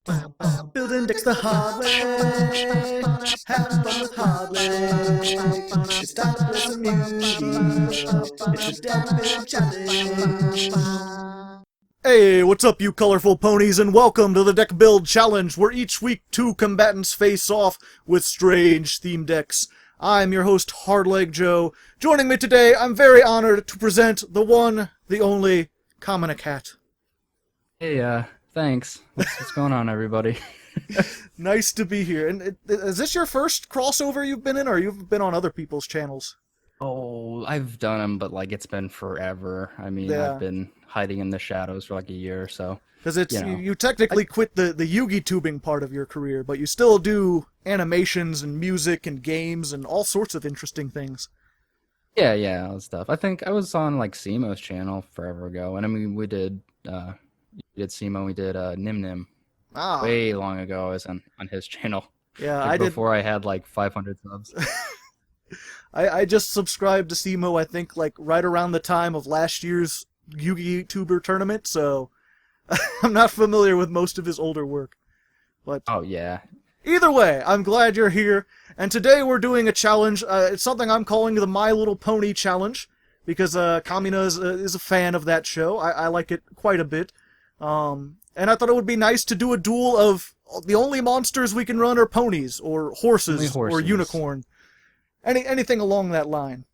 Building decks the hard way. Have fun with Hardleg. It's time to play some Yugioh. It's the Deck Build Challenge. Hey, what's up, you colorful ponies, and welcome to the Deck Build Challenge, where each week two combatants face off with strange theme decks. I'm your host, Hardleg Joe. Joining me today, I'm very honored to present the one, the only, KaminaKat. Hey, thanks. What's going on, everybody? Nice to be here. And is this your first crossover you've been in, or you've been on other people's channels? Oh, I've done them, but like it's been forever. I mean, Yeah. I've been hiding in the shadows for like a year or so. Because it's You know. you technically quit the Yugi-tubing part of your career, but you still do animations and music and games and all sorts of interesting things. Yeah, all that stuff. I think I was on like Simo's channel forever ago, and I mean, we did Simo, we did Nim Nim Ah, way long ago. I was on his channel. yeah, Like I did. before I had like 500 subs. I just subscribed to Simo, I think, like right around the time of last year's Yugi Tuber tournament, so I'm not familiar with most of his older work. But Oh yeah, either way, I'm glad you're here, and today we're doing a challenge. It's something I'm calling the My Little Pony Challenge, because Kamina is a fan of that show. I like it quite a bit. And I thought it would be nice to do a duel of the only monsters we can run are ponies, or horses, or horses. unicorn. Anything along that line.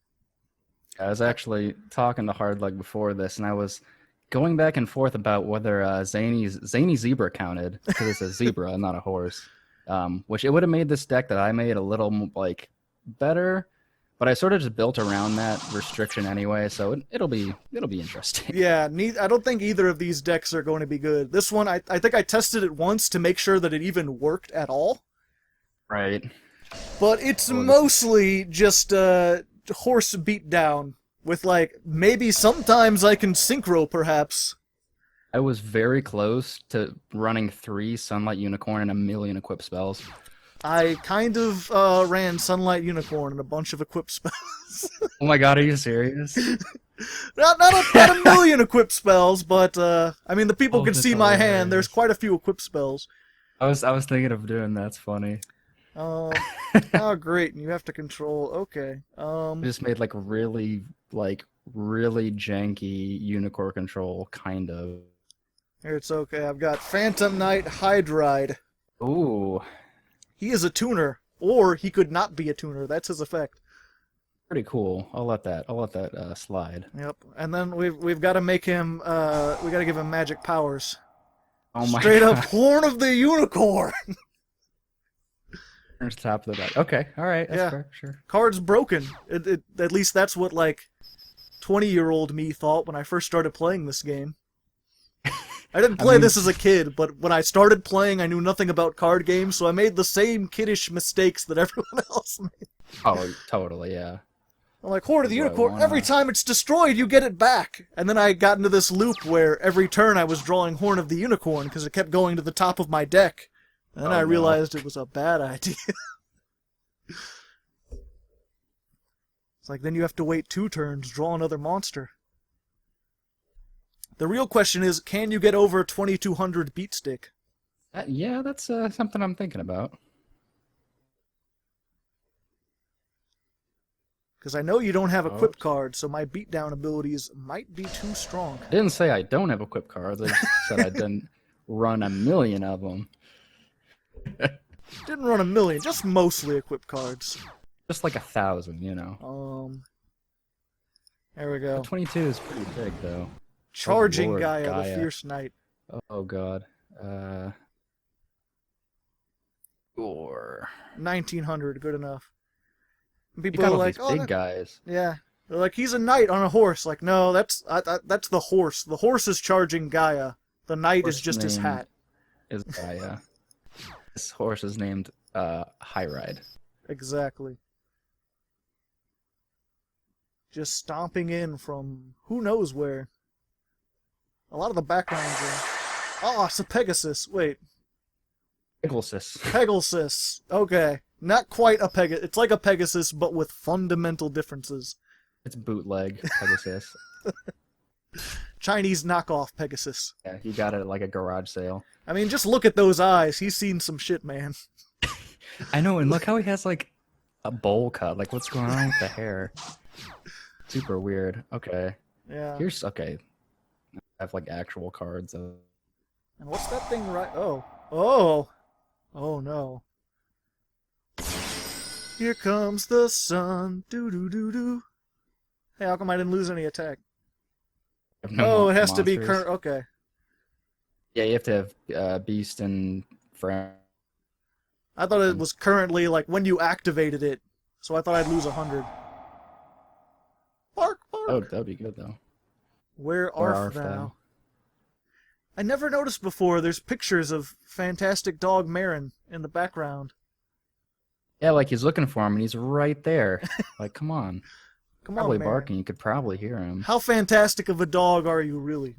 I was actually talking to Hardleg before this, and I was going back and forth about whether Zany Zebra counted, because it's a zebra, not a horse. Which it would have made this deck that I made a little like better, but I sort of just built around that restriction anyway, so it'll be interesting. Yeah, I don't think either of these decks are going to be good. This one, I think I tested it once to make sure that it even worked at all. Right. But it's Oh, this is- mostly just horse beatdown with like maybe sometimes I can synchro perhaps. I was very close to running 3 Sunlight Unicorn and a million equip spells. I kind of ran Sunlight Unicorn and a bunch of equip spells. Oh my god, are you serious? not a million equip spells, but I mean the people Oh, can that's see my hand. hilarious. There's quite a few equip spells. I was thinking of doing that. It's funny. Oh, great! And you have to control. Okay. I just made like really janky unicorn control, kind of. Here it's okay. I've got Phantom Knight Hydride. Ooh, He is a tuner, or he could not be a tuner. That's his effect. pretty cool. I'll let that slide. Yep. And then we've got to make him. We got to give him magic powers. Oh my Straight up god. Horn of the Unicorn. There's top of the deck. Okay, all right, that's Yeah. fair, sure. Card's broken. At least that's what like 20-year-old me thought when I first started playing this game. I didn't play mean- this as a kid, but when I started playing, I knew nothing about card games, so I made the same kiddish mistakes that everyone else made. Oh, totally, yeah. I'm like, Horn of the Do I Unicorn, wanna- every time it's destroyed, you get it back. And then I got into this loop where every turn I was drawing Horn of the Unicorn because it kept going to the top of my deck. And then Oh, I no. realized it was a bad idea. It's like, then you have to wait 2 turns, draw another monster. The real question is, can you get over 2200 beat stick? Yeah, that's something I'm thinking about. Because I know you don't have equip Oh. cards, so my beatdown abilities might be too strong. I didn't say I don't have equip cards. I just said I didn't run a million of them. Didn't run a million, just mostly equip cards. Just like 1,000, you know. There we go. 22 is pretty big, though. Charging Lord, Gaia, the Gaia. Fierce Knight. Oh god. Or 1900, good enough. And you people got are all like, these oh, big guys. yeah. They're like, he's a knight on a horse. Like, no, that's the horse. The horse is charging Gaia. The knight is Horse just his name hat. Is Gaia. This horse is named High Ride. Exactly. Just stomping in from who knows where. A lot of the backgrounds are... Oh, it's a Pegasus. Wait. Pegasus. Pegasus. Okay. Not quite a Pegasus. It's like a Pegasus, but with fundamental differences. It's bootleg Pegasus. Chinese knockoff Pegasus. Yeah, he got it at like a garage sale. I mean, just look at those eyes. He's seen some shit, man. I know, and look how he has like a bowl cut. Like, what's going on with the hair? Super weird. Okay. Yeah. Here's okay. I have like actual cards. And what's that thing right? Oh. Oh. Oh no. Here comes the sun. Doo doo doo doo. Hey, how come I didn't lose any attack? No it has to be monsters. current. Okay. Yeah, you have to have beast and friend. I thought it was currently like when you activated it, so I thought I'd lose 100. Bark, bark. Oh, that'd be good though. Where art thou? I never noticed before. There's pictures of fantastic dog Marin in the background. Yeah, like he's looking for him and he's right there. Like, come on. Come Probably on, Marin. barking. You could probably hear him. How fantastic of a dog are you, really?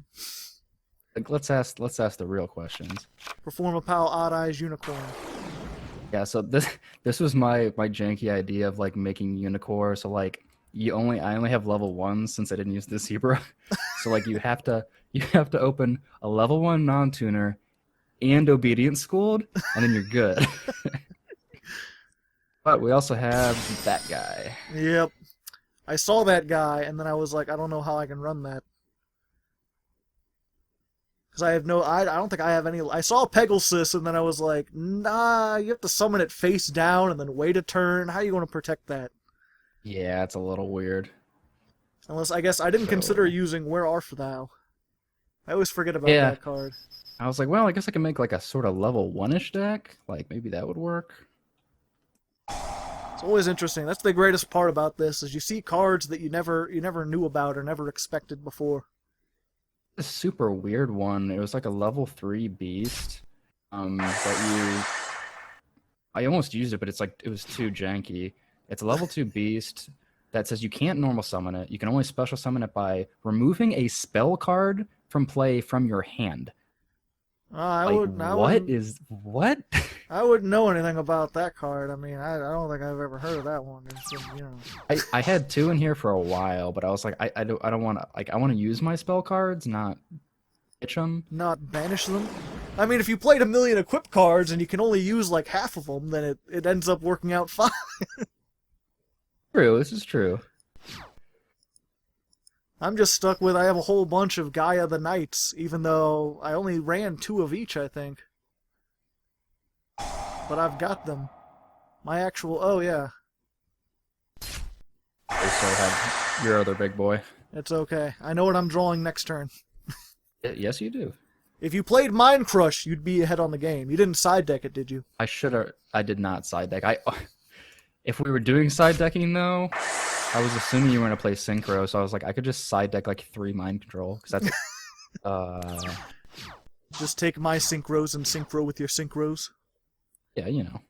Like, let's ask the real questions. Perform a pal odd eyes unicorn. Yeah, so this was my janky idea of like making unicorn. So like I only have level 1 since I didn't use the zebra. So like you have to open a level 1 non-tuner and obedience schooled, and then you're good. But we also have that guy. Yep. I saw that guy, and then I was like, I don't know how I can run that. Because I don't think I have any. I saw Pegasus, and then I was like, nah, you have to summon it face down and then wait a turn. How are you going to protect that? Yeah, it's a little weird. Unless, I guess, I didn't consider using Where Art Thou. I always forget about that card. I was like, well, I guess I can make like a sort of level 1-ish deck. Like, maybe that would work. It's always interesting. That's the greatest part about this, is you see cards that you never knew about or never expected before. A super weird one. It was like a level 3 beast. I almost used it, but it's like it was too janky. It's a level 2 beast that says you can't normal summon it. You can only special summon it by removing a spell card from play from your hand. What? I wouldn't know anything about that card. I mean, I don't think I've ever heard of that one. I had 2 in here for a while, but I was like, I don't want to, like, I want to use my spell cards, not pitch them. Not banish them? I mean, if you played 1,000,000 equip cards and you can only use like half of them, then it ends up working out fine. True, this is true. I'm just stuck with I have a whole bunch of Gaia the Knights, even though I only ran 2 of each, I think. But I've got them. My actual... Oh, yeah. I still have your other big boy. It's okay. I know what I'm drawing next turn. Yes, you do. If you played Mind Crush, you'd be ahead on the game. You didn't side deck it, did you? I did not side deck. If we were doing side decking, though, I was assuming you were going to play Synchro, so I was like, I could just side deck like 3 Mind Control, because that's... Just take my Synchros and Synchro with your Synchros. Yeah, you know.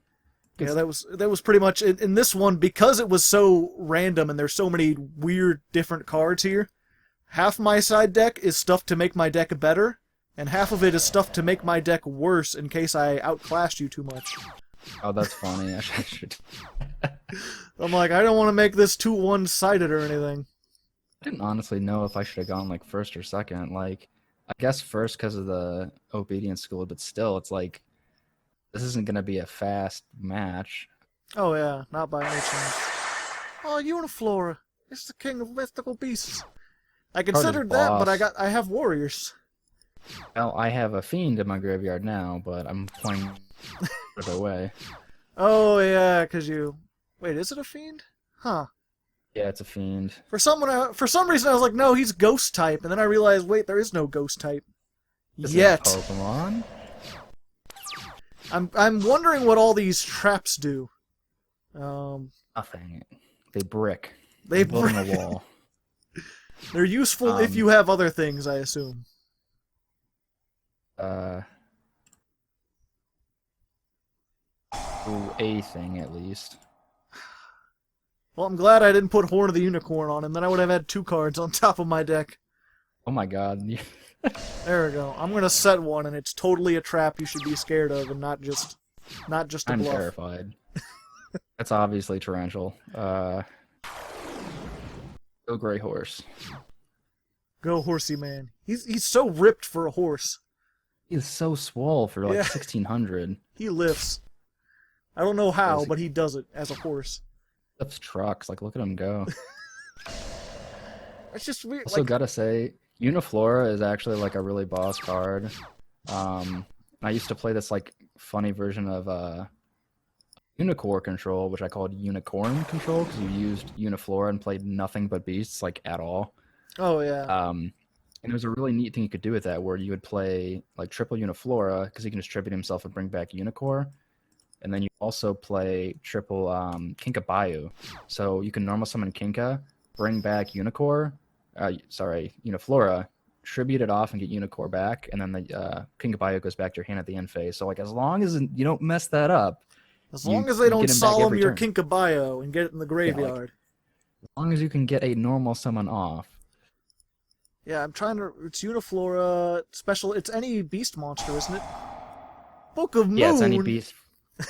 Yeah, that was pretty much it. In this one, because it was so random and there's so many weird different cards here, half my side deck is stuff to make my deck better, and half of it is stuff to make my deck worse in case I outclassed you too much. Oh, that's funny. I should... I'm like, I don't want to make this too one-sided or anything. I didn't honestly know if I should have gone like first or second. Like, I guess first because of the obedience school, but still, it's like, this isn't going to be a fast match. Oh yeah, not by any chance. Oh, Uniflora. It's the king of mythical beasts. I considered that, but I have warriors. Well, I have a fiend in my graveyard now, but I'm playing it away. Oh yeah, because you... Wait, is it a fiend? Huh. Yeah, it's a fiend. For some reason I was like, no, he's ghost type, and then I realized, wait, there is no ghost type. Yet. Pokemon? I'm wondering what all these traps do. Nothing. They brick. They building a wall. They're useful if you have other things, I assume. A thing at least. Well, I'm glad I didn't put Horn of the Unicorn on him, then I would have had 2 cards on top of my deck. Oh my god. There we go. I'm gonna set one, and it's totally a trap you should be scared of, and not just a bluff. I'm terrified. That's obviously torrential. Go Gray Horse. Go horsey man. He's so ripped for a horse. He's so swole for like Yeah. 1600. He lifts. I don't know how, Does he? but he does it as a horse. Lifts trucks. Like, look at him go. It's just weird. Also, gotta say, Uniflora is actually like a really boss card. I used to play this like funny version of Unicorn control, which I called Unicorn control, because you used Uniflora and played nothing but beasts, like at all. Oh yeah. And there was a really neat thing you could do with that, where you would play like triple Uniflora, because he can distribute himself and bring back Unicorn. And then you also play triple Kinkabayu. So you can normal summon Kinka, bring back Uniflora, tribute it off and get Unicorn back, and then the Kinkabayu goes back to your hand at the end phase. So like, as long as you don't mess that up, As long as they don't get him back solemn every your turn. Kinkabayo and get it in the graveyard. As long as you can get a normal summon off. Yeah, I'm trying to. It's Uniflora special. It's any beast monster, isn't it? Book of Moon. Yeah, it's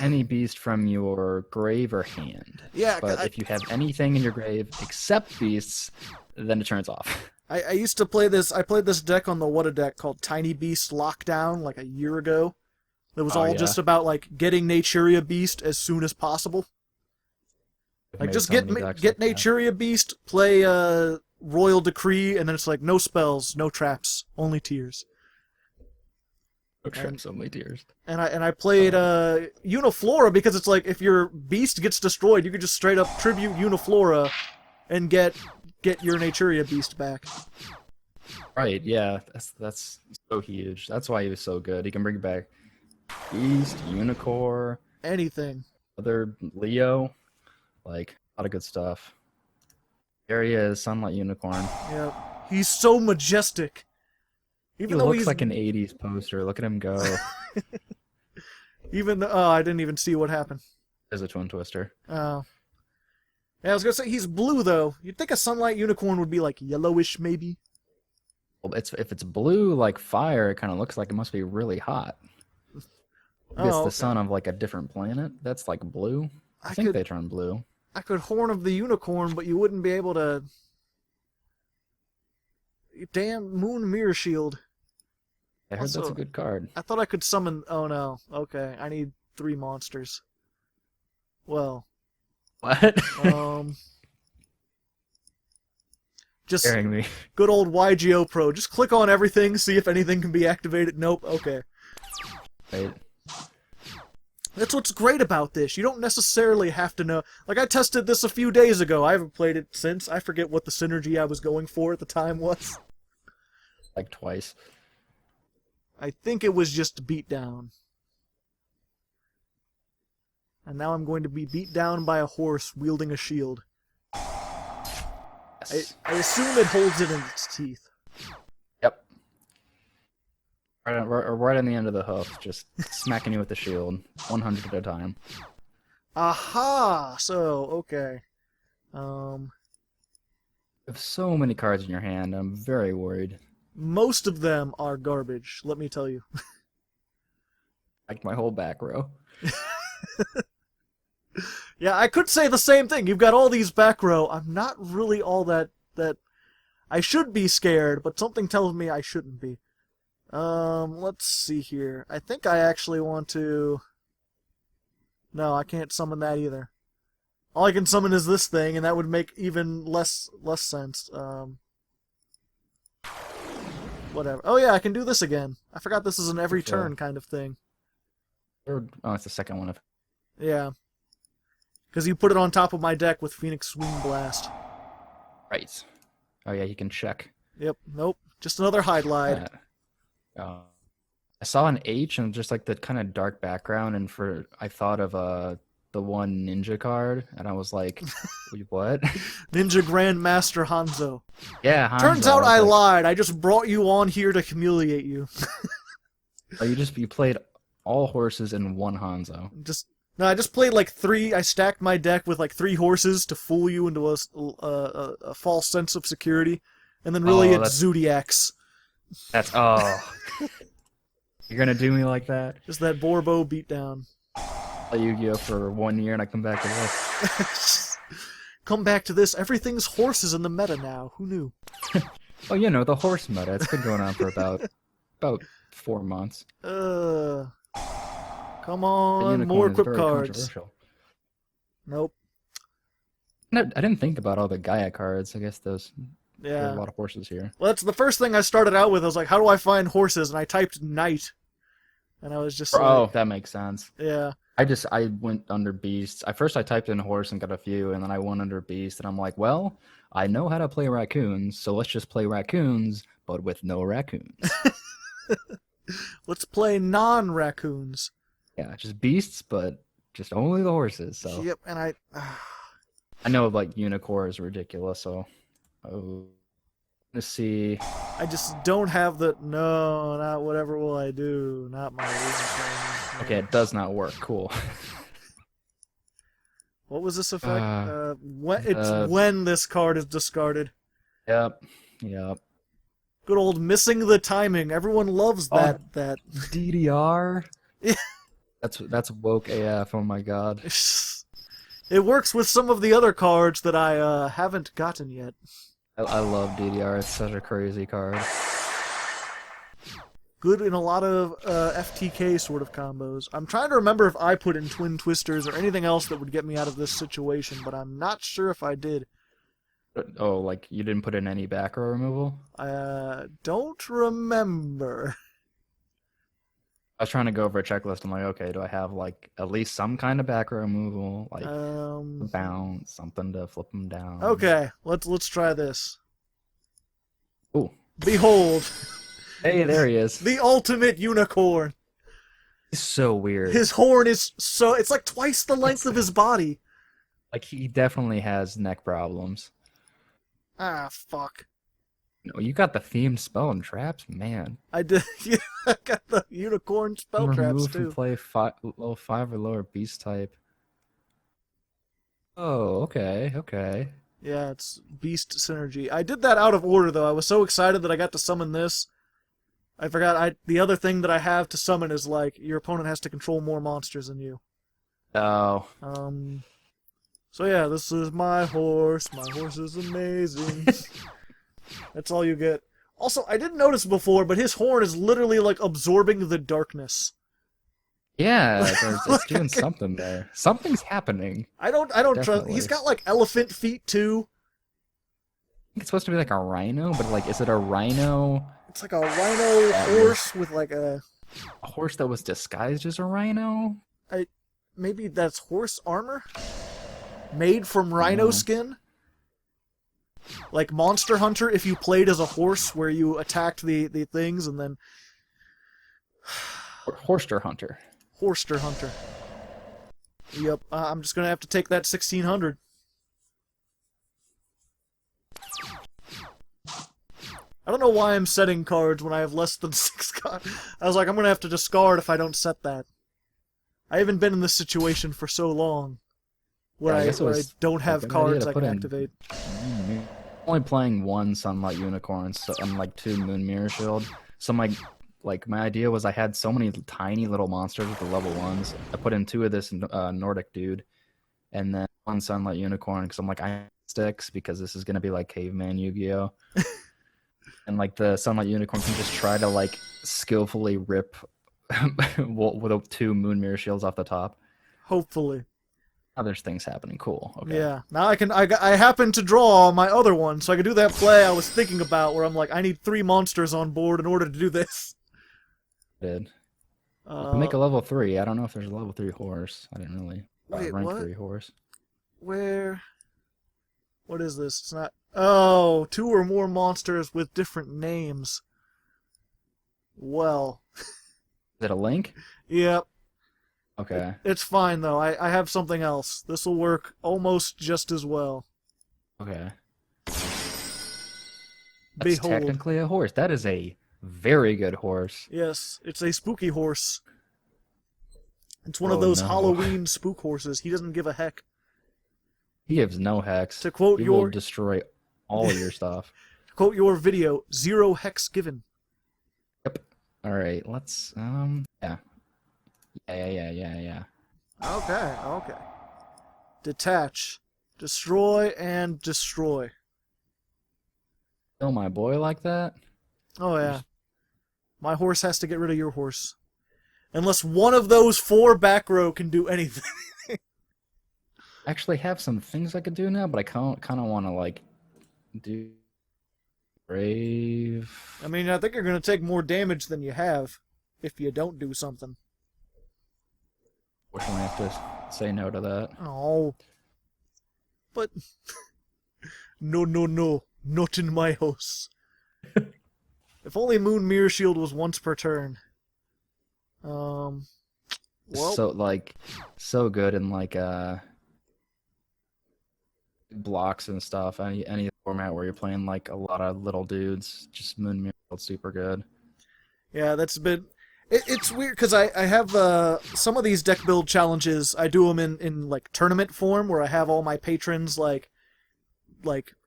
any beast from your grave or hand. Yeah, But if you have anything in your grave except beasts, then it turns off. I used to play this. I played this deck on the What a deck called Tiny Beast Lockdown like a year ago. It was all just about like getting Naturia Beast as soon as possible. Like just get Naturia Beast, play Royal Decree, and then it's like no spells, no traps, only tears. No traps, only tears. And I played Uniflora because it's like if your beast gets destroyed, you can just straight up tribute Uniflora and get your Naturia Beast back. Right, yeah, that's so huge. That's why he was so good. He can bring back Beast, Unicorn, Anything. other Leo, like a lot of good stuff. There he is, Sunlight Unicorn. Yeah, he's so majestic. Even He though looks he's like an 80s poster. Look at him go. even though I didn't even see what happened. There's a Twin Twister. Oh. Yeah, I was gonna say he's blue though. You'd think a Sunlight Unicorn would be like yellowish maybe. Well, if it's blue like fire, it kind of looks like it must be really hot. Maybe it's the sun of like a different planet that's like blue. I think they turn blue. I could Horn of the Unicorn, but you wouldn't be able to. Damn Moon Mirror Shield. I heard that's a good card. I thought I could summon. Oh no. Okay, I need 3 monsters. Well. What? Just scaring me. Good old Yugioh Pro. Just click on everything, see if anything can be activated. Nope. Okay. Right. That's what's great about this. You don't necessarily have to know. Like, I tested this a few days ago. I haven't played it since. I forget what the synergy I was going for at the time was. Like twice. I think it was just beat down. And now I'm going to be beat down by a horse wielding a shield. Yes. I assume it holds it in its teeth. Yep. Right on the end of the hoof, just smacking you with the shield, 100 at a time. Aha! So, okay. You have so many cards in your hand, I'm very worried. Most of them are garbage, let me tell you. Like my whole back row. Yeah, I could say the same thing. You've got all these back row. I'm not really all that I should be scared, but something tells me I shouldn't be. Let's see here. I think I actually want to... No, I can't summon that either. All I can summon is this thing, and that would make even less sense. Whatever. Oh yeah, I can do this again. I forgot this is an every turn kind of thing. Oh, it's the second one of... Yeah. Because you put it on top of my deck with Phoenix Swing Blast. Right. Oh yeah, you can check. Yep. Nope. Just another Hardleg. I saw an H and just like the kind of dark background, and I thought of the one ninja card, and I was like, wait, what? Ninja Grandmaster Hanzo. Yeah, Hanzo. Turns out I lied. I just brought you on here to humiliate you. Oh, you played all horses in one Hanzo. No, I just played like 3. I stacked my deck with like 3 horses to fool you into a false sense of security, and then really it's Zodiacs. That's You're gonna do me like that? Just that Borbo beatdown. Play Yu-Gi-Oh for 1 year and I come back to this. Come back to this. Everything's horses in the meta now. Who knew? Oh, the horse meta. It's been going on for about 4 months. Come The on, more unicorn is equip very cards. controversial. Nope. I didn't think about all the Gaia cards. I guess there's a Yeah. lot of horses here. Well, that's the first thing I started out with. I was like, how do I find horses? And I typed knight. And I was just Oh, like, that makes sense. yeah. I went under beasts. First I typed in horse and got a few, and then I went under beast, and I'm like, well, I know how to play raccoons, so let's just play raccoons, but with no raccoons. Let's play non-raccoons. Yeah, just beasts, but just only the horses. So Yep, and I know like unicorn is ridiculous. So let's see. I just don't have the no, not whatever will I do, not my reason. Okay, it does not work. Cool. What was this effect? When this card is discarded. Yep. Good old missing the timing. Everyone loves that. That DDR. That's woke AF. Oh my god. It works with some of the other cards that I haven't gotten yet. I love DDR. It's such a crazy card. Good in a lot of FTK sort of combos. I'm trying to remember if I put in Twin Twisters or anything else that would get me out of this situation, but I'm not sure if I did. Oh, like you didn't put in any back row removal? I don't remember. I was trying to go over a checklist. I'm like, okay, do I have like at least some kind of back row removal, like bounce, something to flip them down? Okay, let's try this. Ooh, behold! Hey, there he is. The ultimate unicorn. He's so weird. His horn is it's like twice the length of his body. Like he definitely has neck problems. Ah, fuck. No, you got the themed spell and traps, man. I did. Yeah, I got the unicorn spell traps Remove too. and play level 5 or lower beast type. Oh, okay. Yeah, it's beast synergy. I did that out of order though. I was so excited that I got to summon this. I forgot the other thing that I have to summon is like your opponent has to control more monsters than you. Oh. So yeah, this is my horse. My horse is amazing. That's all you get. Also, I didn't notice before, but his horn is literally like absorbing the darkness. Yeah, it's doing something there. Something's happening. I don't trust. He's got like elephant feet too. I think it's supposed to be like a rhino, but like, is it a rhino? It's like a rhino horse with like a horse that was disguised as a rhino? Maybe that's horse armor? Made from rhino skin? Like Monster Hunter, if you played as a horse where you attacked the things and then... Horster Hunter. Horster Hunter. Yep, I'm just gonna have to take that 1600. I don't know why I'm setting cards when I have less than 6 cards. I was like, I'm gonna have to discard if I don't set that. I haven't been in this situation for so long. Where I don't have cards I can activate. I'm only playing one Sunlight Unicorn and like 2 Moon Mirror Shield. So my idea was I had so many tiny little monsters with the level 1s. I put in 2 of this Nordic dude, and then 1 Sunlight Unicorn because I'm like, I sticks because this is gonna be like Caveman Yu-Gi-Oh. And like the Sunlight Unicorn can just try to like skillfully rip with 2 Moon Mirror Shields off the top. Hopefully. Now there's things happening. Cool. Okay. Yeah. Now I happen to draw my other one, so I can do that play I was thinking about where I'm like, I need 3 monsters on board in order to do this. Did. Make a level 3. I don't know if there's a level 3 horse. I didn't really rank 3 horse. Where? What is this? It's not... Oh, 2 or more monsters with different names. Well. Is it a link? Yep. Okay. It's fine, though. I have something else. This will work almost just as well. Okay. Behold. That's technically a horse. That is a very good horse. Yes, it's a spooky horse. It's one of those Halloween spook horses. He doesn't give a heck. He gives no hex. To quote he will destroy all your stuff. To quote your video, 0 hex given. Yep. All right, let's yeah. Yeah. Okay. Detach. Destroy and destroy. kill my boy like that? Oh yeah. My horse has to get rid of your horse. Unless one of those 4 back row can do anything. I actually have some things I could do now, but I kind of want to like do brave. I mean, I think you're going to take more damage than you have if you don't do something. Fortunately, I have to say no to that. Oh. But... no, no, no. Not in my house. If only Moon Mirror Shield was once per turn. Well... So good in like blocks and stuff. Any format where you're playing like a lot of little dudes, just Moon Mirror Shield's super good. Yeah, that's a bit... It's weird, because I have some of these deck build challenges, I do them in like, tournament form, where I have all my patrons, like,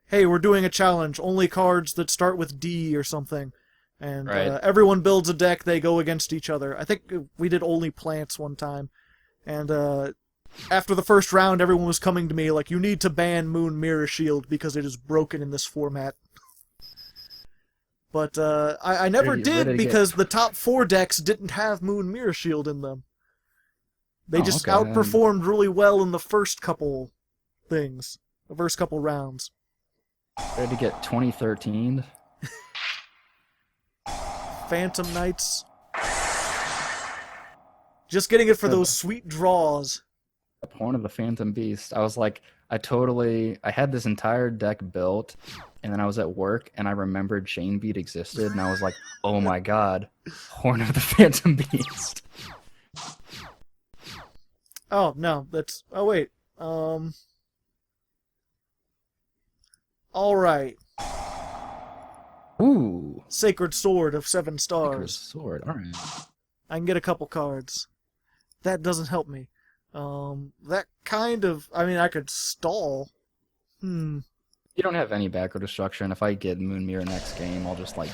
hey, we're doing a challenge, only cards that start with D or something. And Right. Everyone builds a deck, they go against each other. I think we did only plants one time. And after the first round, everyone was coming to me like, you need to ban Moon Mirror Shield because it is broken in this format. But I never did because the top 4 decks didn't have Moon Mirror Shield in them. They just outperformed really well in the first couple things. The first couple rounds. Ready to get 2013. Phantom Knights. Just getting it for those sweet draws. Horn of the Phantom Beast. I was like, I had this entire deck built, and then I was at work, and I remembered Chain Beat existed, and I was like, oh my god, Horn of the Phantom Beast. Oh, no, that's... Oh, wait. Alright. Ooh. Sacred Sword of 7 stars. Sacred Sword, alright. I can get a couple cards. That doesn't help me. That kind of... I mean, I could stall. You don't have any backward destruction. If I get Moon Mirror next game, I'll just, like,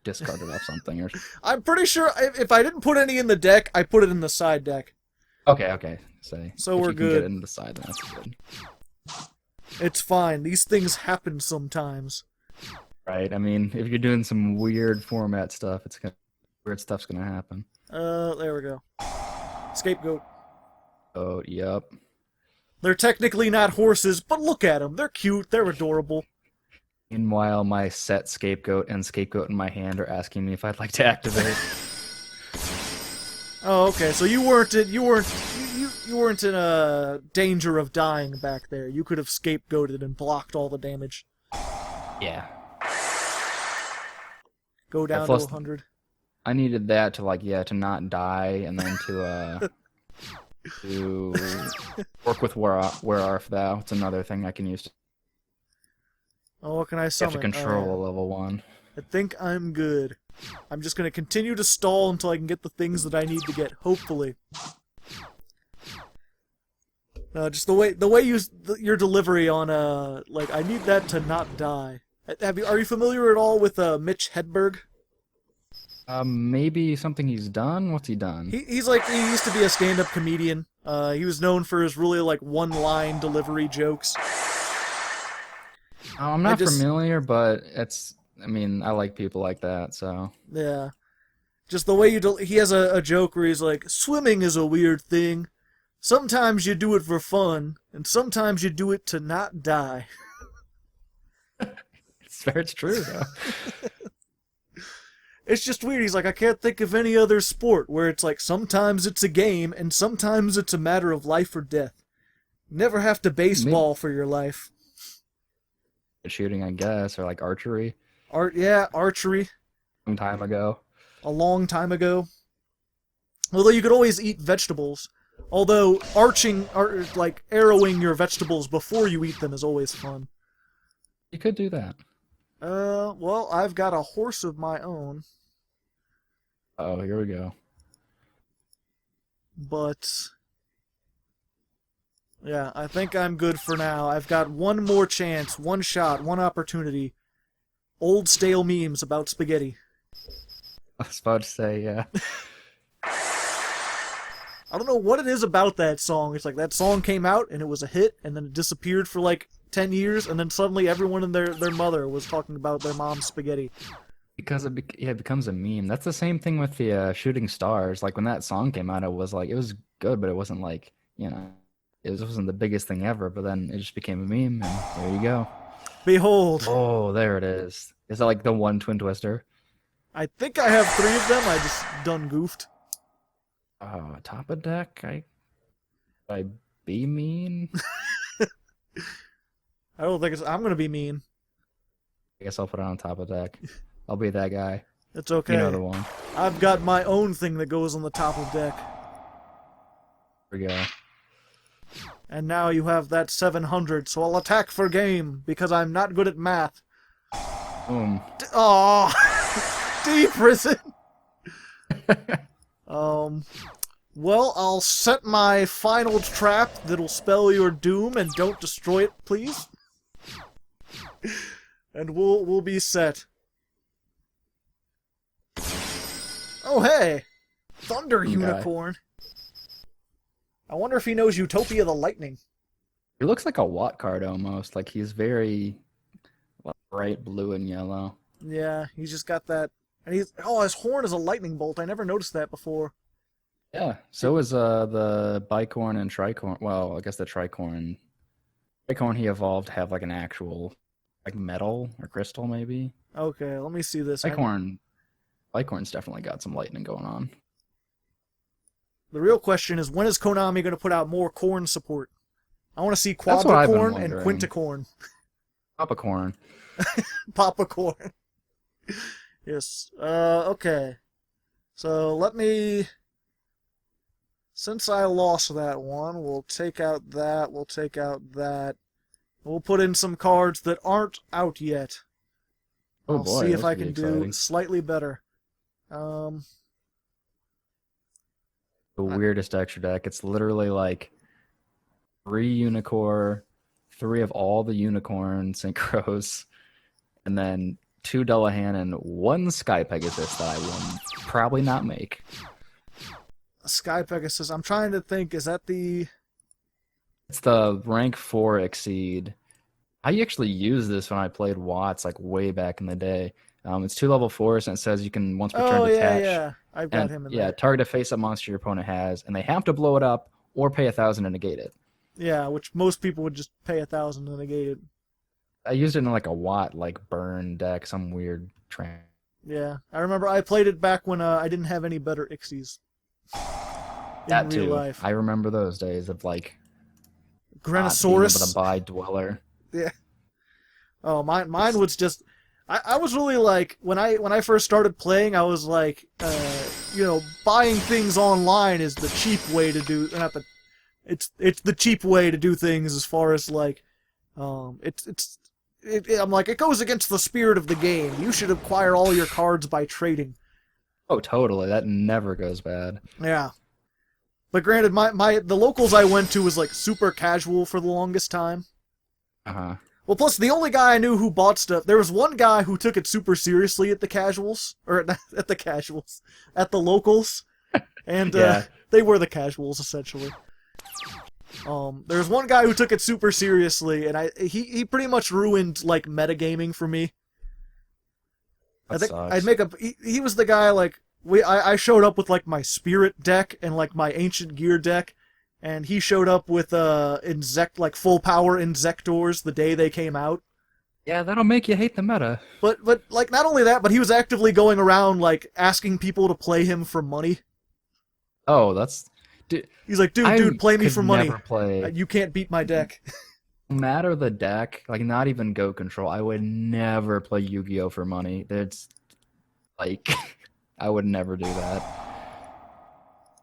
discard it off something. Or... I'm pretty sure if I didn't put any in the deck, I put it in the side deck. Okay. So if we're you can good. Get it into the side, then that's good. It's fine. These things happen sometimes. Right, I mean, if you're doing some weird format stuff, weird stuff's gonna happen. There we go. Scapegoat. Oh, yep. They're technically not horses, but look at them. They're cute. They're adorable. Meanwhile, my set Scapegoat and Scapegoat in my hand are asking me if I'd like to activate. Oh, okay. So you weren't in a danger of dying back there. You could have scapegoated and blocked all the damage. Yeah. Go down to 100. I needed that to not die, and then to work with Where Art Thou. It's another thing I can use. Oh, what can I summon? You have to control a level 1. I think I'm good. I'm just gonna continue to stall until I can get the things that I need to get. Hopefully. Just the way your delivery on I need that to not die. Are you familiar at all with Mitch Hedberg? Maybe something he's done. What's he done? He used to be a stand-up comedian. He was known for his really one-line delivery jokes. I'm not familiar, but I like people like that, so. Yeah. Just the way he has a joke where he's like, swimming is a weird thing. Sometimes you do it for fun, and sometimes you do it to not die. It's true, though. It's just weird. He's like, I can't think of any other sport where it's like sometimes it's a game and sometimes it's a matter of life or death. Never have to baseball for your life. Shooting, I guess, or like archery. Archery. A long time ago. Although you could always eat vegetables. Although arrowing your vegetables before you eat them is always fun. You could do that. Well, I've got a horse of my own. Oh, here we go. But yeah, I think I'm good for now. I've got one more chance, one shot, one opportunity. Old stale memes about spaghetti. I was about to say, yeah. I don't know what it is about that song. It's like that song came out and it was a hit, and then it disappeared for like 10 years, and then suddenly everyone and their mother was talking about their mom's spaghetti. Because it becomes a meme. That's the same thing with the Shooting Stars. Like when that song came out, it was good, but it wasn't like, it wasn't the biggest thing ever. But then it just became a meme, and there you go. Behold. Oh, there it is. Is that like the one Twin Twister? I think I have 3 of them. I just done goofed. Top of deck. I be mean. I don't think I'm gonna be mean. I guess I'll put it on top of deck. I'll be that guy. It's okay. You know the one. I've got my own thing that goes on the top of deck. There we go. And now you have that 700, so I'll attack for game, because I'm not good at math. Boom. Aww! D-prison! Well, I'll set my final trap that'll spell your doom, and don't destroy it, please. And we'll be set. Oh, hey! Thunder Unicorn. I wonder if he knows Utopia the Lightning. He looks like a Watt card almost. Like he's very bright blue and yellow. Yeah, he's just got that. And his horn is a lightning bolt. I never noticed that before. Yeah, so is the bicorn and tricorn. Well, I guess the tricorn he evolved to have like an actual like metal or crystal maybe. Okay, let me see this. Bicorn's definitely got some lightning going on. The real question is, when is Konami going to put out more corn support? I want to see Quadracorn and Quintacorn. Papacorn. Papacorn. Yes. Okay. So let me... Since I lost that one, we'll take out that, we'll take out that. We'll put in some cards that aren't out yet. Oh I'll boy, see if I can exciting. do slightly better. The weirdest extra deck. It's literally like 3 Unicorn, 3 of all the unicorn synchros, and then 2 Dullahan and 1 Sky Pegasus that I will probably not make. Sky Pegasus. I'm trying to think. Is that the... It's the rank 4 Exceed. I actually used this when I played Watts like way back in the day. It's 2 level 4s, and it says you can once per turn detach. Yeah. I've got him in there. Yeah, target a face-up monster your opponent has, and they have to blow it up or pay 1,000 to negate it. Yeah, which most people would just pay 1,000 to negate it. I used it in like a Watt, like burn deck, some weird train. Yeah, I remember I played it back when I didn't have any better Ixies. That too. Life. I remember those days of like Granosaurus. Being able to buy Dweller. Yeah. Oh, mine was just. I was really like when I first started playing, I was like, buying things online is the cheap way to do. It's the cheap way to do things as far as like, I'm like, it goes against the spirit of the game. You should acquire all your cards by trading. Oh, totally. That never goes bad. Yeah. But granted, the locals I went to was like super casual for the longest time. Uh-huh. Well, plus the only guy I knew who bought stuff, there was one guy who took it super seriously at the casuals, or at the locals, and they were the casuals essentially. There was one guy who took it super seriously, and he pretty much ruined like metagaming for me. That sucks. I'd make he was the guy like I showed up with like my spirit deck and like my ancient gear deck. And he showed up with full power Insectors the day they came out. Yeah, that'll make you hate the meta. But like not only that, but he was actively going around like asking people to play him for money. Oh, that's he's like, dude, play me for money. Play. You can't beat my deck. No matter the deck, like not even Go Control, I would never play Yu-Gi-Oh for money. It's like I would never do that.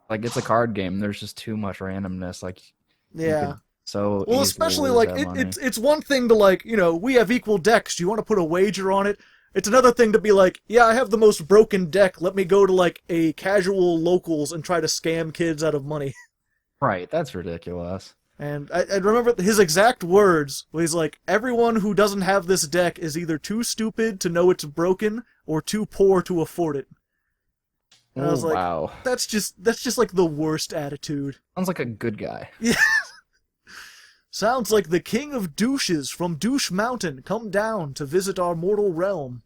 Like, it's a card game. There's just too much randomness. Like, yeah. So well, especially like it's one thing to like, we have equal decks. Do you want to put a wager on it? It's another thing to be like, yeah, I have the most broken deck. Let me go to like a casual locals and try to scam kids out of money. Right. That's ridiculous. And I remember his exact words. He's like, everyone who doesn't have this deck is either too stupid to know it's broken or too poor to afford it. And I was Oh, like, wow. that's just like the worst attitude. Sounds like a good guy. Yeah. Sounds like the king of douches from Douche Mountain come down to visit our mortal realm.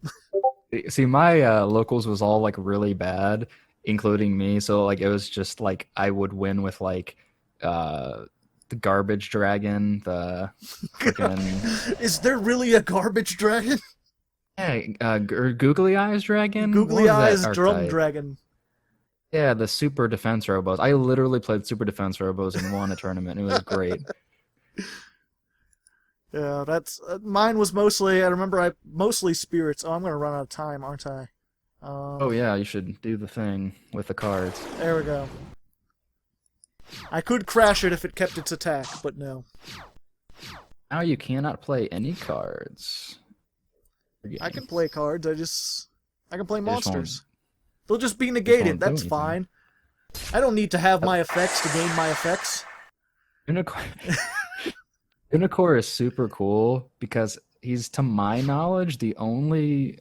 See, my locals was all like really bad, including me. So like it was just like I would win with like the garbage dragon, the freaking Is there really a garbage dragon? yeah, googly eyes dragon. What Googly was that eyes drum archetype? dragon. Yeah, the super defense robos. I literally played super defense robos and won a tournament. It was great. Yeah, that's mine was mostly. I remember mostly spirits. Oh, I'm gonna run out of time, aren't I? Oh yeah, you should do the thing with the cards. There we go. I could crash it if it kept its attack, but no. Now you cannot play any cards. I can play cards. I can play They just won't- monsters. They'll just be won't negated. do That's anything. fine. I don't need to have my effects to gain my effects. Unicorn is super cool because he's, to my knowledge, the only,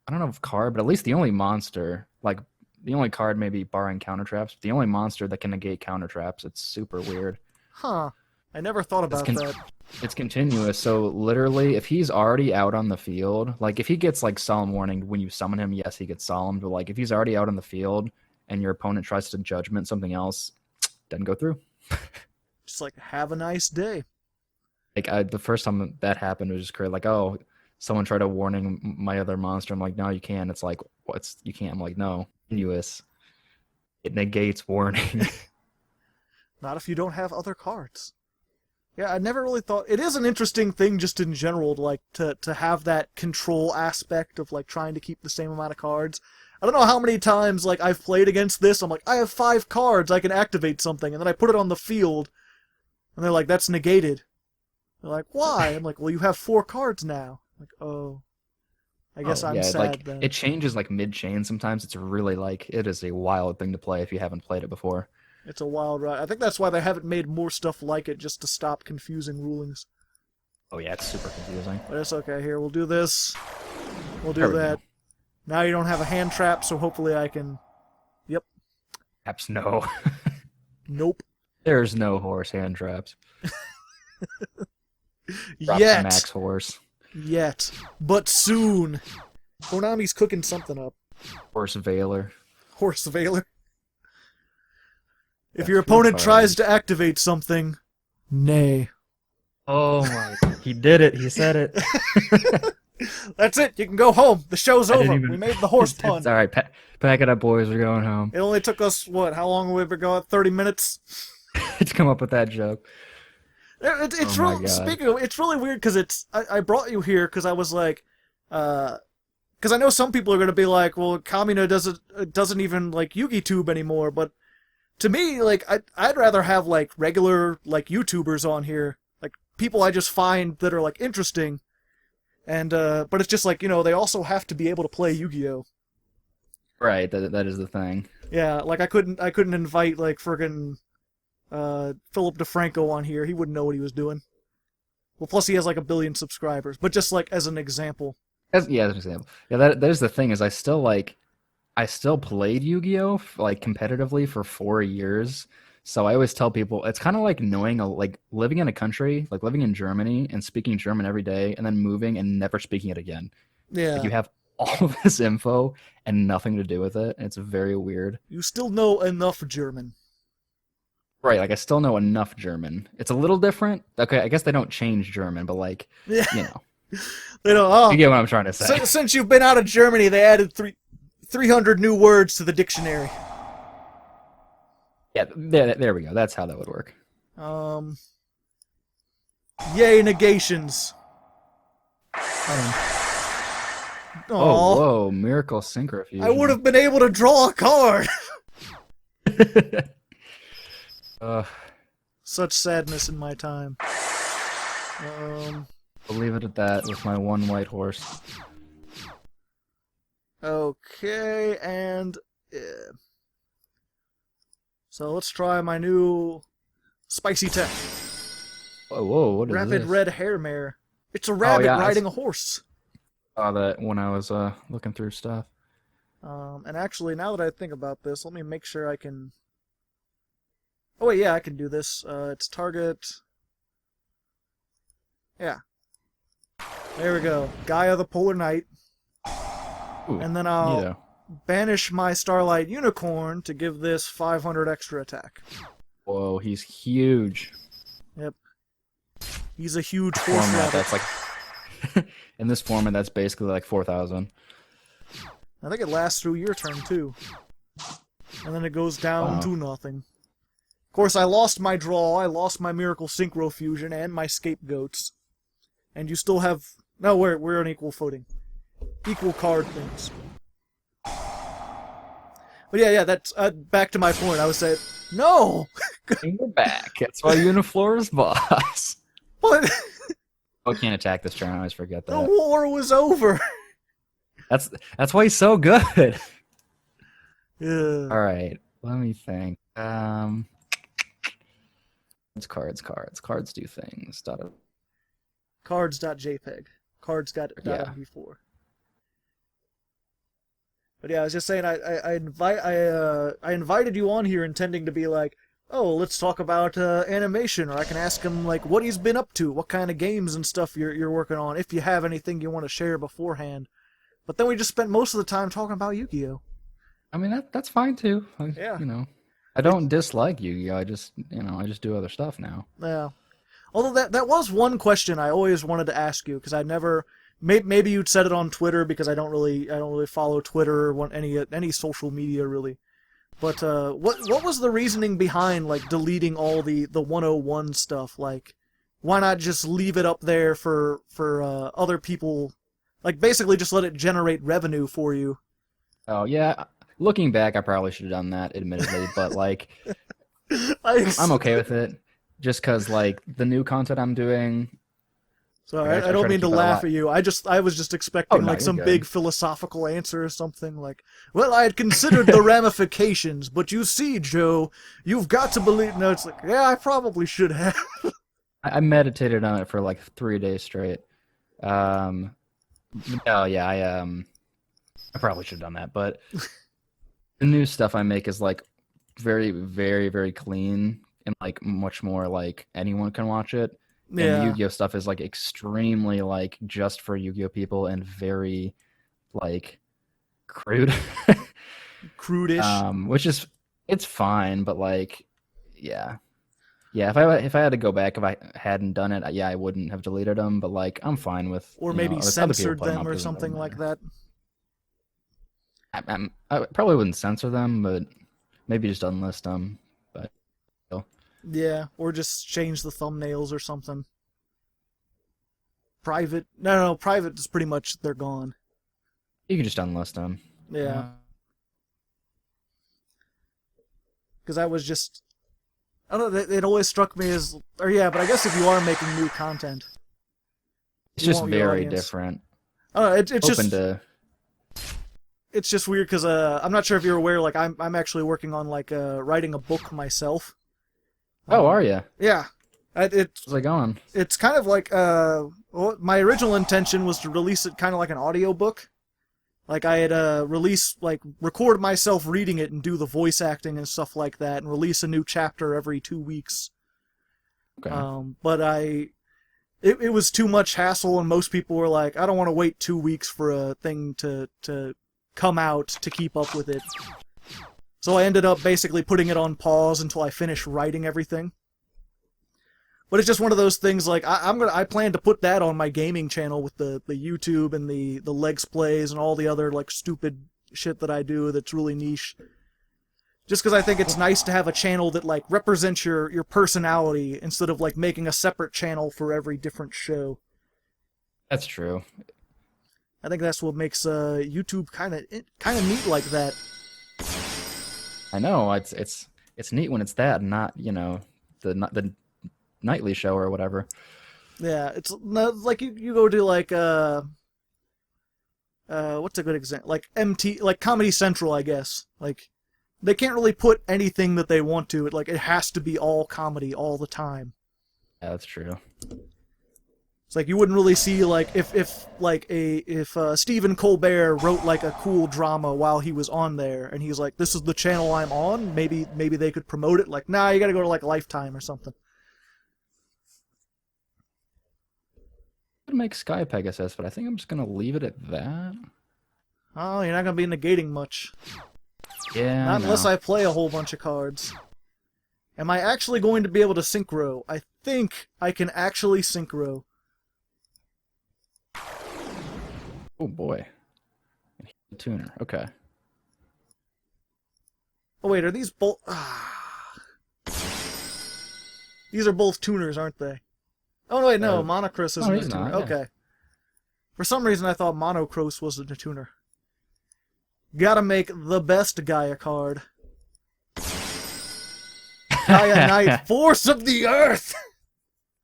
I don't know if card, but at least the only monster, like the only card maybe barring counter traps, but the only monster that can negate counter traps. It's super weird. Huh. I never thought about that. It's continuous, so literally if he's already out on the field, like if he gets like Solemn Warning when you summon him, yes, he gets Solemn, but like if he's already out on the field and your opponent tries to judgment something else, doesn't go through. Just like, have a nice day. Like the first time that happened, it was just crazy. Like, oh, someone tried to warning my other monster. I'm like, no, you can't. It's like, what's you can't. I'm like, no, continuous. It negates warning. Not if you don't have other cards. Yeah, I never really thought it is an interesting thing just in general, like to have that control aspect of like trying to keep the same amount of cards. I don't know how many times like I've played against this. I'm like, I have 5 cards, I can activate something, and then I put it on the field, and they're like, that's negated. They're like, why? I'm like, well, you have 4 cards now. I'm like, oh, I guess I'm sad like, then. it changes like mid-chain sometimes. It's really like, it is a wild thing to play if you haven't played it before. It's a wild ride. I think that's why they haven't made more stuff like it, just to stop confusing rulings. Oh yeah, it's super confusing. But it's okay. Here, we'll do this. We'll do There we that. go. Now you don't have a hand trap, so hopefully I can... Yep. Perhaps no. Nope. There's no horse hand traps. Drop the Yet. max horse. Yet. But soon. Konami's cooking something up. Horse Veiler. Horse Veiler. If That's your your opponent card. tries to activate something, nay. Oh my! He did it. He said it. That's it. You can go home. The show's I didn't over. even- We made the horse It's pun. all right. Pack it up, boys. We're going home. It only took us, what, how long have we been going? 30 minutes? To come up with that joke. It's Oh my really, God. speaking of, it's really weird because I brought you here because I was like, because I know some people are going to be like, well, Kamina doesn't even like YugiTube anymore, but to me, like, I'd rather have like regular like YouTubers on here, like people I just find that are like interesting, and but it's just like, you know, they also have to be able to play Yu-Gi-Oh. Right. That is the thing. Yeah, like I couldn't invite like friggin' Philip DeFranco on here. He wouldn't know what he was doing. Well, plus he has like 1 billion subscribers, but just like as an example. As an example. Yeah. There's the thing is I still played Yu-Gi-Oh like competitively for 4 years. So I always tell people it's kind of like knowing like living in a country, like living in Germany and speaking German every day, and then moving and never speaking it again. Yeah. Like you have all of this info and nothing to do with it. It's very weird. You still know enough German. Right, like I still know enough German. It's a little different. Okay, I guess they don't change German, but like, Yeah. you know, They don't. Oh, you get what I'm trying to say. since you've been out of Germany, they added 300 new words to the dictionary. Yeah, there we go. That's how that would work. Yay, negations. Oh, whoa, miracle synchrofusion. I would have been able to draw a card. Such sadness in my time. I'll leave it at that with my one white horse. Okay, and so let's try my new spicy tech. Whoa, what is Rapid this? red hair mare. It's a rabbit yeah, riding a horse. Saw that when I was looking through stuff. And actually, now that I think about this, let me make sure I can... Oh wait, yeah, I can do this. It's target... Yeah. There we go. Gaia the Polar Knight. Ooh, And then I'll neato. banish my Starlight Unicorn to give this 500 extra attack. Whoa, he's huge. Yep. He's a huge horse Format, rabbit. that's like... In this format, that's basically like 4,000. I think it lasts through your turn, too. And then it goes down Wow. to nothing. Of course, I lost my draw, I lost my Miracle Synchro Fusion, and my Scapegoats. And you still have... No, we're on equal footing. Equal card things. But yeah, that's... back to my point, I was saying... No! And we're back. That's why Uniflor is boss. What? Oh, can't attack this turn. I always forget The that. war was over! That's why he's so good. Yeah. All right, let me think. Cards. Cards do things. Cards.jpg. Cards.mp4. But yeah, I was just saying, I invited you on here intending to be like, oh, let's talk about animation, or I can ask him like what he's been up to, what kind of games and stuff you're working on, if you have anything you want to share beforehand. But then we just spent most of the time talking about Yugioh. I mean, that's fine too. Yeah. You know, I don't dislike Yu-Gi-Oh. I just do other stuff now. Yeah. Although that was one question I always wanted to ask you, because I never... Maybe you'd said it on Twitter, because I don't really follow Twitter or want any social media really. But what was the reasoning behind like deleting all the 101 stuff? Like, why not just leave it up there for other people? Like, basically just let it generate revenue for you. Oh yeah, looking back, I probably should have done that, admittedly. But like, I'm okay with it, just because like the new content I'm doing. Sorry, I don't mean to laugh at you. I was just expecting like some big philosophical answer or something like, well, I had considered the ramifications, but you see, Joe, you've got to believe. No, it's like, yeah, I probably should have. I meditated on it for like 3 days straight. No, yeah, I probably should have done that, but the new stuff I make is like very, very, very clean and like much more like anyone can watch it. And Yeah. Yu-Gi-Oh stuff is like extremely like just for Yu-Gi-Oh people and very like crude. Crudish. Which is it's fine, but like yeah. Yeah, if I had to go back, if I hadn't done it, yeah, I wouldn't have deleted them, but like I'm fine with Or you maybe know, if other people censored put them them up, or doesn't something really like matter. that. I probably wouldn't censor them, but maybe just unlist them. But Yeah, or just change the thumbnails or something. Private. No, private is pretty much, they're gone. you can just unlist them. Yeah. Because I was just... I don't know, it always struck me as... Or yeah, but I guess if you are making new content... It's you just want your very audience- different. I don't know, it's Open just... to It's just weird because I'm not sure if you're aware, like I'm actually working on like writing a book myself. Oh, are you? Yeah, it's How's it going? it's kind of like well, my original intention was to release it kind of like an audiobook. Like I had record myself reading it and do the voice acting and stuff like that, and release a new chapter every 2 weeks. Okay. But it was too much hassle, and most people were like, I don't want to wait 2 weeks for a thing to come out to keep up with it. So I ended up basically putting it on pause until I finished writing everything. But it's just one of those things like I plan to put that on my gaming channel with the YouTube and the Legs Plays and all the other like stupid shit that I do that's really niche. Just because I think it's nice to have a channel that like represents your personality instead of like making a separate channel for every different show. That's true. I think that's what makes YouTube kind of neat like that. I know it's neat when it's that, and not the nightly show or whatever. Yeah, it's like you go to like what's a good example? Like like Comedy Central, I guess. Like they can't really put anything that they want to. It has to be all comedy all the time. Yeah, that's true. It's like you wouldn't really see like if Stephen Colbert wrote like a cool drama while he was on there, and he's like, "This is the channel I'm on." Maybe they could promote it. Like, nah, you got to go to like Lifetime or something. Could make Sky Pegasus, but I think I'm just gonna leave it at that. Oh, you're not gonna be negating much. Yeah. Not unless I play a whole bunch of cards. Am I actually going to be able to synchro? I think I can actually synchro. Oh boy. Tuner. Okay. Oh wait, are these both? These are both tuners, aren't they? Oh no, wait, no, Monocros isn't a tuner. Not, yeah. Okay. For some reason, I thought Monocros wasn't a tuner. Gotta make the best Gaia card. Gaia Knight, Force of the Earth.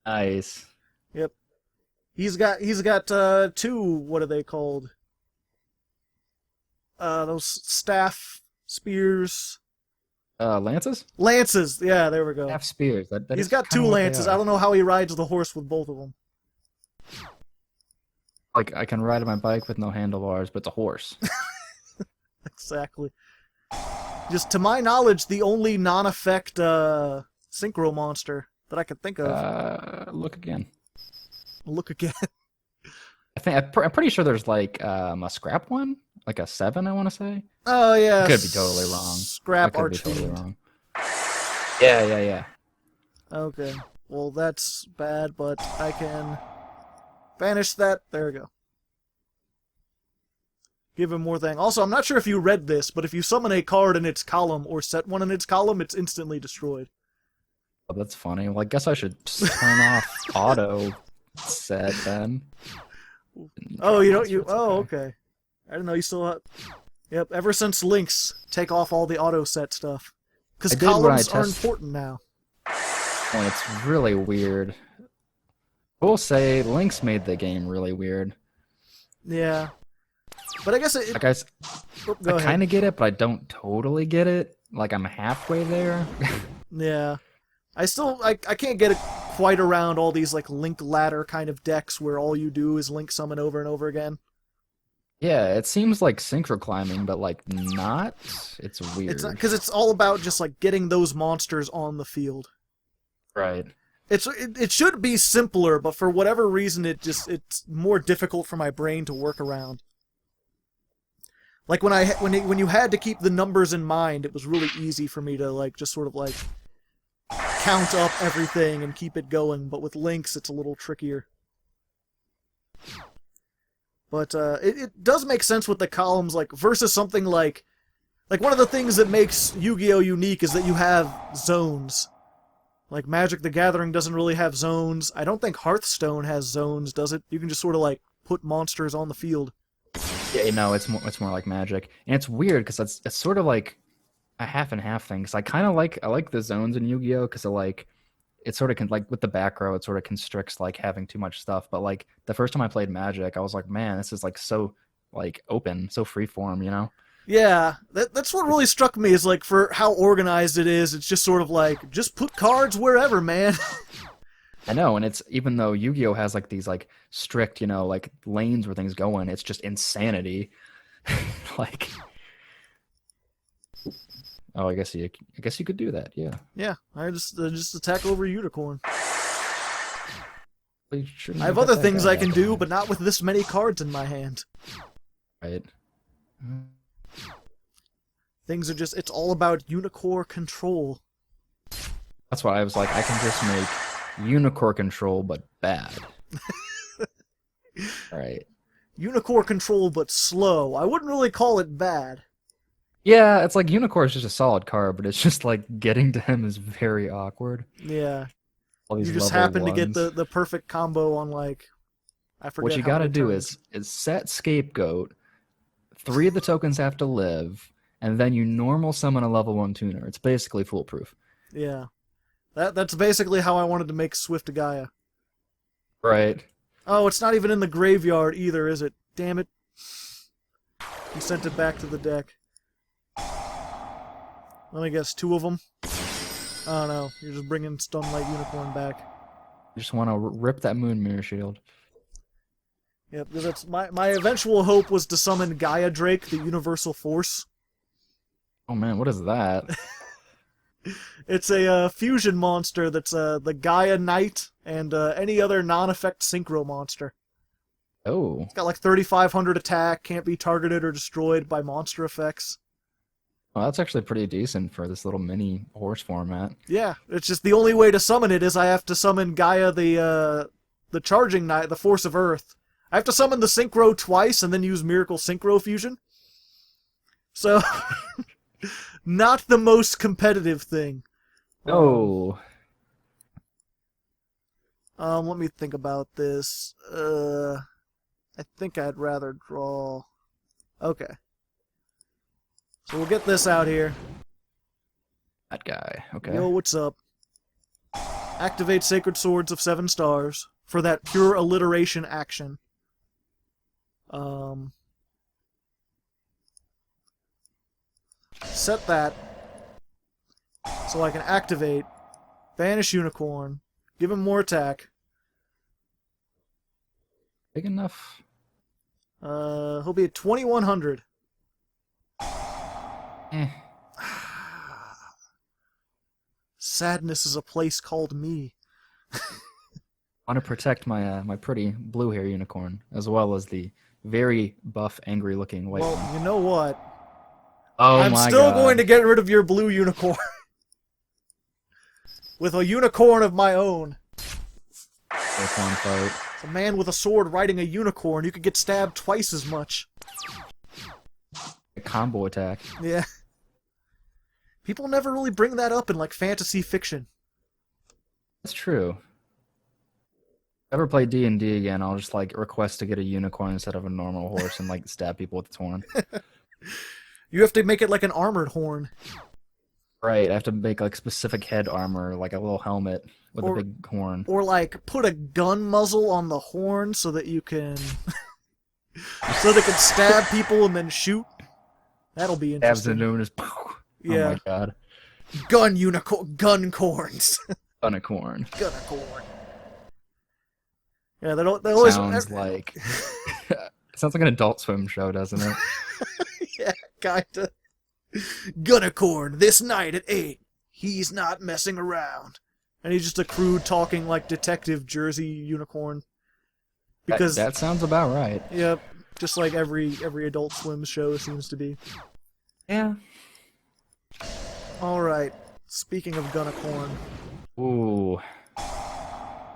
Nice. Yep. He's got two. What are they called? Those staff spears. Lances? Lances. Yeah, there we go. Staff spears. He's got two lances. I don't know how he rides the horse with both of them. Like, I can ride my bike with no handlebars, but it's a horse. Exactly. Just to my knowledge, the only non-effect synchro monster that I could think of. Look again. Look again. I'm pretty sure there's like a scrap one, like a 7. I want to say. Oh yeah. I could be totally wrong. Scrap I could be Archfiend. totally wrong. Yeah. Okay. Well, that's bad, but I can banish that. There we go. Give him more thing. Also, I'm not sure if you read this, but if you summon a card in its column or set one in its column, it's instantly destroyed. Oh, that's funny. Well, I guess I should turn off auto set then. Oh, oh, okay. I didn't know you still have... Yep, ever since Lynx, take off all the auto set stuff. Because columns are important now. Well, it's really weird. We'll say Lynx made the game really weird. Yeah. But I guess I kind of get it, but I don't totally get it. Like, I'm halfway there. Yeah. I can't get it quite around all these like Link ladder kind of decks where all you do is Link summon over and over again. Yeah, it seems like synchro climbing, but like not. It's weird. It's not, because it's all about just like getting those monsters on the field. Right. It should be simpler, but for whatever reason it's more difficult for my brain to work around. Like when you had to keep the numbers in mind, it was really easy for me to like just sort of like count up everything and keep it going, but with Lynx it's a little trickier. But it does make sense with the columns, like versus something like one of the things that makes Yu-Gi-Oh! Unique is that you have zones. Like Magic the Gathering doesn't really have zones. I don't think Hearthstone has zones, does it? You can just sort of like put monsters on the field. Yeah, no, it's more like Magic, and it's weird because it's sort of like a half and half thing. Because I like the zones in Yu-Gi-Oh! Because it sort of can, like with the back row, it sort of constricts like having too much stuff. But like the first time I played Magic, I was like, man, this is like so like open, so freeform, you know? Yeah, that's what really struck me is like for how organized it is. It's just sort of like just put cards wherever, man. I know, and it's even though Yu-Gi-Oh has like these like strict, like lanes where things go in, it's just insanity. Like, oh, I guess you could do that, yeah. Yeah, I just attack over Unicorn. I have other things I can do, but not with this many cards in my hand. Right. Things are just, it's all about Unicorn control. That's why I was like, I can just make Unicorn control, but bad. Right. Unicorn control, but slow. I wouldn't really call it bad. Yeah, it's like Unicorn is just a solid card, but it's just like getting to him is very awkward. Yeah. All these you just level happen ones. to get the perfect combo on like, I forget. What you gotta do is set Scapegoat. 3 of the tokens have to live, and then you normal summon a level 1 tuner. It's basically foolproof. Yeah. That's basically how I wanted to make Swift Gaia. Right. Oh, it's not even in the graveyard either, is it? Damn it. You sent it back to the deck. Let me guess, 2 of them? Oh no, you're just bringing Stunlight Unicorn back. I just want to rip that moon mirror shield. Yeah, because it's my eventual hope was to summon Gaia Drake, the Universal Force. Oh man, what is that? It's a fusion monster that's the Gaia Knight and any other non-effect synchro monster. Oh, It's got like 3,500 attack, can't be targeted or destroyed by monster effects. well, that's actually pretty decent for this little mini horse format. Yeah, it's just the only way to summon it is I have to summon Gaia the Charging Knight, the Force of Earth. I have to summon the Synchro twice and then use Miracle Synchro Fusion. So, not the most competitive thing. Oh, Let me think about this. I think I'd rather draw... Okay. So we'll get this out here. that guy. Okay. Yo, what's up? Activate Sacred Swords of 7 stars for that pure alliteration action. Set that so I can activate Banish Unicorn, give him more attack. Big enough. He'll be at 2,100. Eh. Sadness is a place called me. Want to protect my my pretty blue hair unicorn as well as the very buff, angry-looking white Well, one. you know what? Oh I'm my still god! going to get rid of your blue unicorn. With a unicorn of my own. Unicorn fight. It's a man with a sword riding a unicorn. You could get stabbed twice as much. A combo attack. Yeah. People never really bring that up in, like, fantasy fiction. That's true. If I ever play D&D again, I'll just like request to get a unicorn instead of a normal horse and like stab people with its horn. You have to make it like an armored horn. Right, I have to make like specific head armor, like a little helmet with Or- a big horn. Or, like, put a gun muzzle on the horn so that you can... so they can stab people and then shoot. That'll be Stabs interesting. into him and just Yeah. Oh my god. Gun corns. Unicorn. Gun-a-corn. Yeah, they always... Sounds like it sounds like an Adult Swim show, doesn't it? Yeah, kinda. Gunnicorn, this night at 8. He's not messing around. And he's just a crude talking like detective Jersey unicorn. Because that sounds about right. Yep, just like every Adult Swim show seems to be. Yeah. Alright, speaking of Gunnicorn. Ooh.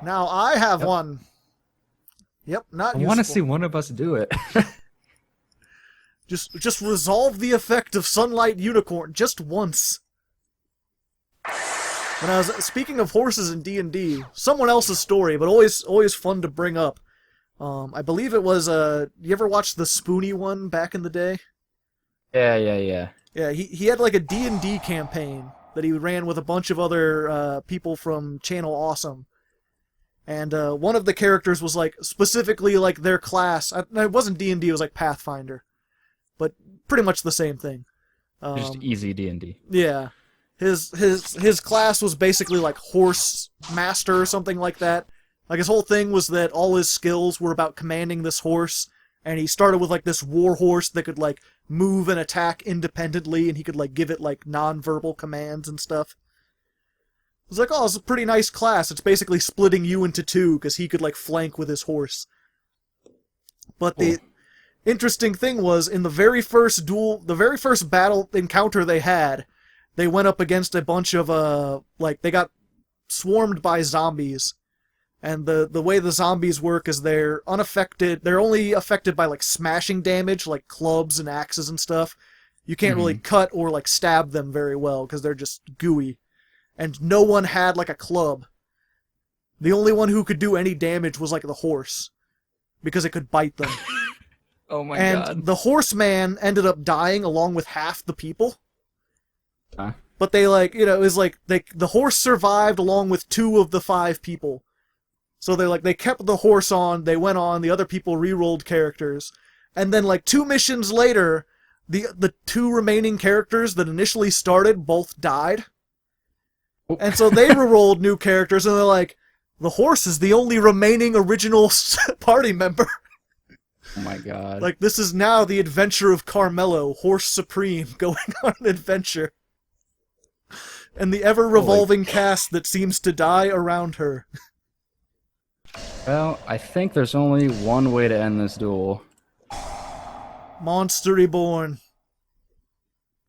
Now I have Yep. one. Yep, not I useful. want to see one of us do it. Just resolve the effect of Sunlight Unicorn just once. When I was speaking of horses in D&D, someone else's story, but always fun to bring up. I believe it was you ever watched the Spoony one back in the day? Yeah. Yeah, he had like a D&D campaign that he ran with a bunch of other people from Channel Awesome. And one of the characters was like specifically like their class. It wasn't D&D, it was like Pathfinder. But pretty much the same thing. Just easy D&D. Yeah. His class was basically like horse master or something like that. Like his whole thing was that all his skills were about commanding this horse, and he started with like this war horse that could like move and attack independently, and he could like give it like non-verbal commands and stuff. I was like, oh, it's a pretty nice class. It's basically splitting you into two because he could like flank with his horse. But the interesting thing was, in the very first duel, the very first battle encounter they had, they went up against a bunch of, like, they got swarmed by zombies. And the way the zombies work is they're unaffected, they're only affected by, like, smashing damage, like clubs and axes and stuff. You can't really cut or, like, stab them very well, because they're just gooey. And no one had, like, a club. The only one who could do any damage was, like, the horse. Because it could bite them. Oh my and god. the horseman ended up dying along with half the people. Huh? But they, like, you know, it was like, the horse survived along with 2 of the 5 people. So they kept the horse on, they went on, the other people re-rolled characters. And then, like, 2 missions later, the 2 remaining characters that initially started both died. Oh. And so they re-rolled new characters, and they're like, The horse is the only remaining original party member. Oh my god. Like, this is now the adventure of Carmelo, Horse Supreme, going on an adventure. And the ever-revolving cast that seems to die around her. Well, I think there's only one way to end this duel. Monster Reborn.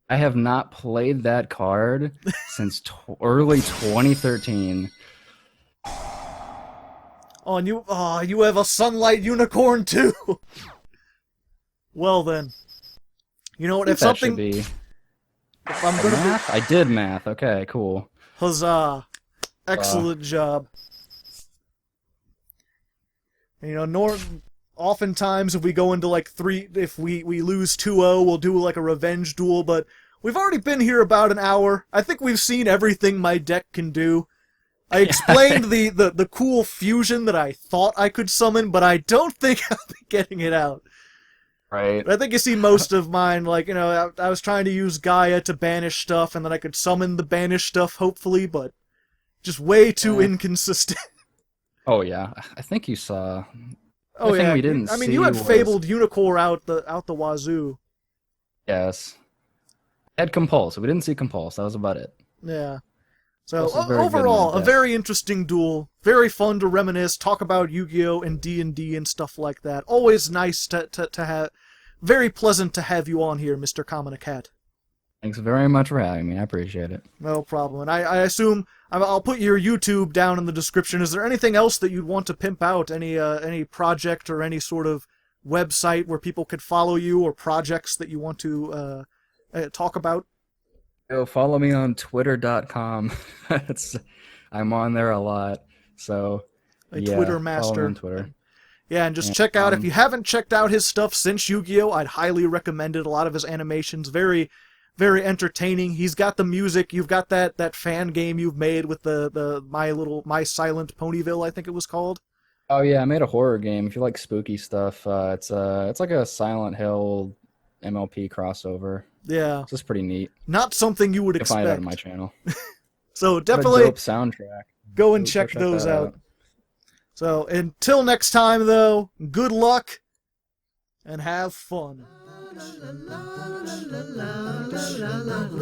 I have not played that card since early 2013. Oh, and you have a Sunlight Unicorn too. Well then, you know what? If That something, should be if I'm gonna math. I did math. Okay, cool. huzzah! Excellent job. You know, oftentimes if we go into like if we lose 2-0, we'll do like a revenge duel. But we've already been here about an hour. I think we've seen everything my deck can do. I explained the cool fusion that I thought I could summon, but I don't think I'll be getting it out. Right. But I think you see most of mine, like, you know, I was trying to use Gaia to banish stuff, and then I could summon the banished stuff, hopefully, but just way too inconsistent. Oh yeah, I think you saw. Oh thing yeah, we didn't I mean, see you had was- Fabled Unicorn out the wazoo. Yes. I had Compulse. We didn't see Compulse. That was about it. Yeah. So This is very good in overall, that a deck. very interesting duel. Very fun to reminisce, talk about Yu-Gi-Oh! And D&D and stuff like that. Always nice to have. Very pleasant to have you on here, Mr. KaminaKat. Thanks very much for having me. I appreciate it. No problem. And I assume I'll put your YouTube down in the description. Is there anything else that you'd want to pimp out? Any project or any sort of website where people could follow you, or projects that you want to talk about? Yo, follow me on twitter.com. I'm on there a lot. So Twitter follow me master. on Twitter. Yeah, and just Yeah, check out, if you haven't checked out his stuff since Yu-Gi-Oh!, I'd highly recommend it. A lot of his animations, very, very entertaining. He's got the music. You've got that fan game you've made with the My Silent Ponyville, I think it was called. Oh yeah, I made a horror game. If you like spooky stuff, it's like a Silent Hill MLP crossover. Yeah. It's just pretty neat. Not something you would You can find it expect. on my channel. So What a definitely dope soundtrack. go and Go check those that out. So until next time, though, good luck and have fun. La la la la la la la la la la la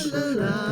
la la